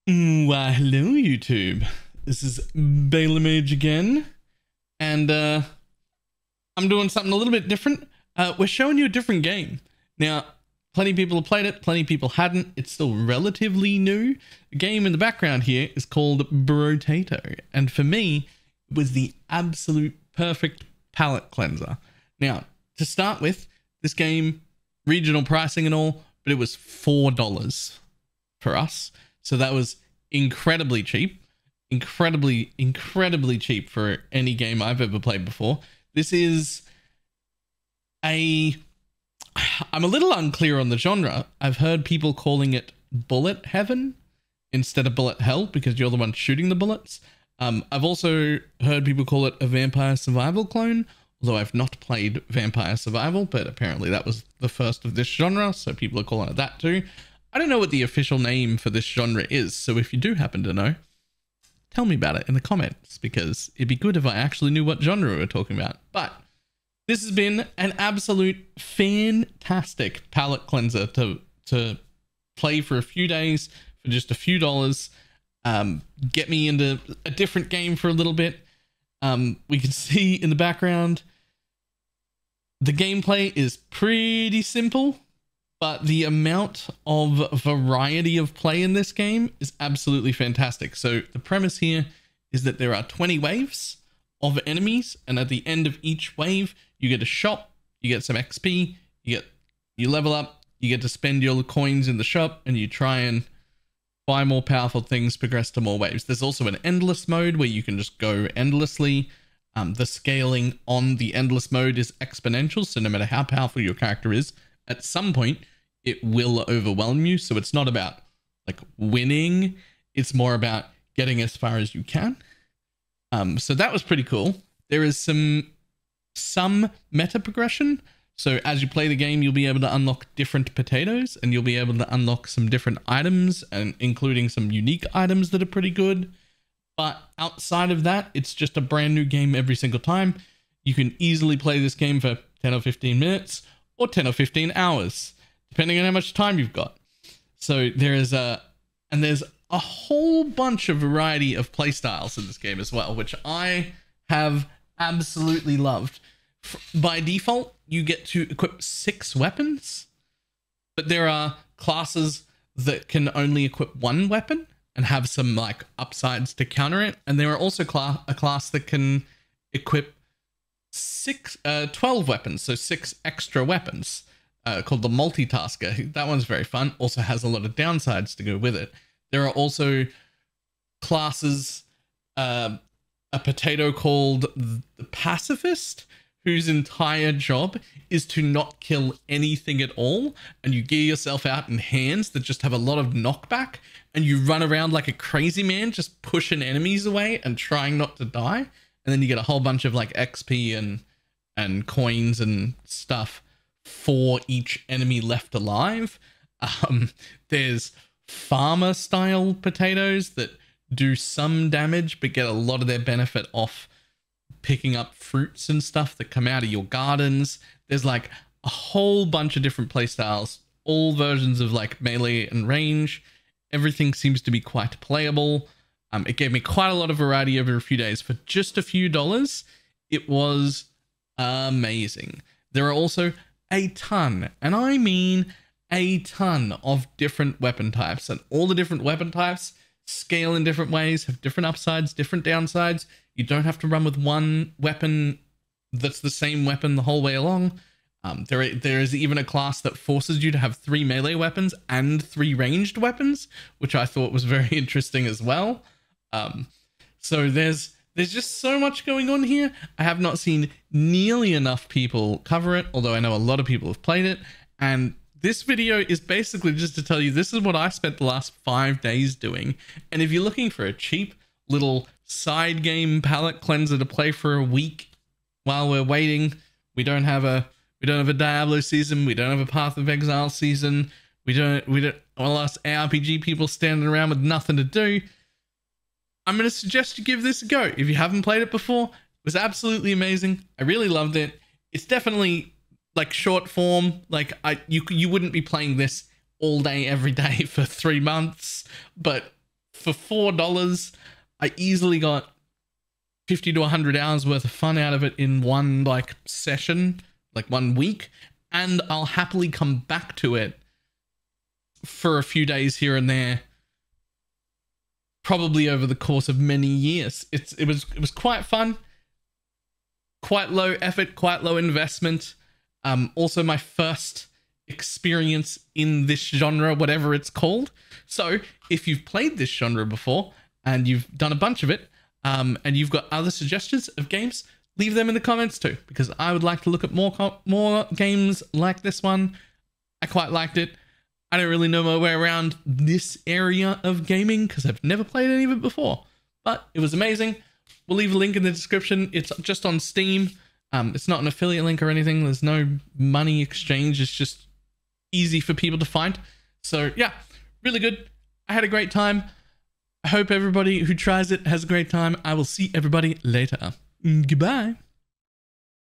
Why, hello YouTube. This is Bela Mage again, and I'm doing something a little bit different. We're showing you a different game. Now, plenty of people have played it, plenty of people hadn't. It's still relatively new. The game in the background here is called Brotato, and for me, it was the absolute perfect palate cleanser. Now, to start with, this game, regional pricing and all, but it was $4 for us. So that was incredibly cheap, incredibly cheap for any game I've ever played before. This is I'm a little unclear on the genre. I've heard people calling it bullet heaven instead of bullet hell because you're the one shooting the bullets. I've also heard people call it a vampire survival clone, although I've not played vampire survival, but apparently that was the first of this genre, so people are calling it that too. I don't know what the official name for this genre is, so if you do happen to know, tell me about it in the comments, because it'd be good if I actually knew what genre we were talking about. But this has been an absolute fantastic palate cleanser to play for a few days for just a few dollars. Get me into a different game for a little bit. We can see in the background, the gameplay is pretty simple, but the amount of variety of play in this game is absolutely fantastic. So the premise here is that there are 20 waves of enemies, and at the end of each wave, you get a shop, you get some XP, you level up, you get to spend your coins in the shop, and you try and buy more powerful things, progress to more waves. There's also an endless mode where you can just go endlessly. The scaling on the endless mode is exponential, so no matter how powerful your character is, at some point, it will overwhelm you. So it's not about like winning. It's more about getting as far as you can. So that was pretty cool. There is some meta progression. So as you play the game, you'll be able to unlock different potatoes, and you'll be able to unlock some different items, and including some unique items that are pretty good. But outside of that, it's just a brand new game every single time. You can easily play this game for 10 or 15 minutes or 10 or 15 hours, depending on how much time you've got. So there's a whole bunch of variety of playstyles in this game as well, which I have absolutely loved. By default, you get to equip 6 weapons, but there are classes that can only equip 1 weapon and have some like upsides to counter it. And there are also a class that can equip 12 weapons, so 6 extra weapons, called the multitasker. That one's very fun. Also has a lot of downsides to go with it. There are also classes, a potato called the pacifist, whose entire job is to not kill anything at all, and you gear yourself out in hands that just have a lot of knockback, and you run around like a crazy man just pushing enemies away and trying not to die, and then you get a whole bunch of like XP and coins and stuff for each enemy left alive. There's farmer style potatoes that do some damage but get a lot of their benefit off picking up fruits and stuff that come out of your gardens. There's like a whole bunch of different playstyles, all versions of like melee and range. Everything seems to be quite playable. It gave me quite a lot of variety over a few days for just a few dollars. It was amazing. There are also a ton, and I mean a ton, of different weapon types, and all the different weapon types scale in different ways, have different upsides, different downsides. You don't have to run with one weapon that's the same weapon the whole way along. There is even a class that forces you to have 3 melee weapons and 3 ranged weapons, which I thought was very interesting as well. So there's just so much going on here. I have not seen nearly enough people cover it, although I know a lot of people have played it. And this video is basically just to tell you this is what I spent the last 5 days doing. And if you're looking for a cheap little side game palette cleanser to play for a week while we're waiting, we don't have a Diablo season, we don't have a Path of Exile season, we don't all us ARPG people standing around with nothing to do, I'm going to suggest you give this a go. If you haven't played it before, it was absolutely amazing. I really loved it. It's definitely like short form. Like you wouldn't be playing this all day, every day for 3 months, but for $4, I easily got 50 to 100 hours worth of fun out of it in one like session, like 1 week, and I'll happily come back to it for a few days here and there, probably over the course of many years. It was quite fun, quite low effort, quite low investment. Also my first experience in this genre, whatever it's called. So if you've played this genre before and you've done a bunch of it, and you've got other suggestions of games, leave them in the comments too, because I would like to look at more games like this one. I quite liked it. I don't really know my way around this area of gaming because I've never played any of it before, but it was amazing. We'll leave a link in the description. It's just on Steam. It's not an affiliate link or anything. There's no money exchange. It's just easy for people to find. So yeah, really good. I had a great time. I hope everybody who tries it has a great time. I will see everybody later. Goodbye.